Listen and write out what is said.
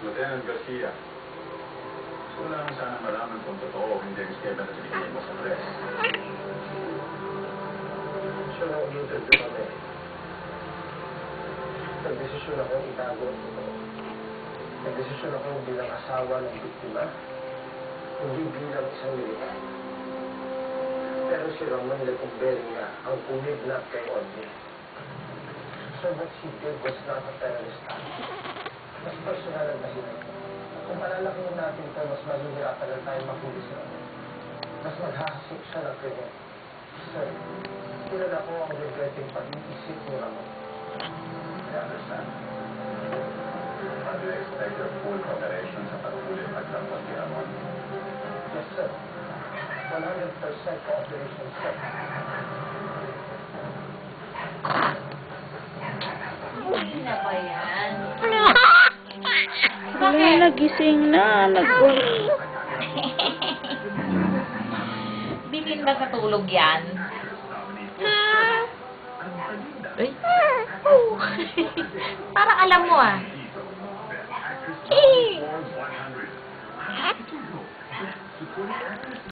Lieutenant Garcia, gusto ko lang sana malaman kung totoo o hindi ang skema na binigay mo sa press. Siya na interview kami. Nagdesisyon ako itago ang totoo. Nagdesisyon ako bilang asawa ng biktima, hindi bilang isang militar. Pero si Ramon Lecumberri ang kumidnap kay Audrey. So what she did was not a terrorist act. Mas personal ang dahilan. Kung palalakihin natin ito, mas mahihirapan lang tayo mahuli sa Ramon. Mas maghahasip siya ng krimen. Sir, kilala ko ang regretting pag-iisip ni Ramon. I understand. Do you expect your full cooperation sa paghuli at pagtapos ni Ramon? Yes, sir. 100% cooperation, sir. Hindi na ba yan? Bakit? Nagising na. Di din ba natulog yan? Ay. Parang alam mo ah.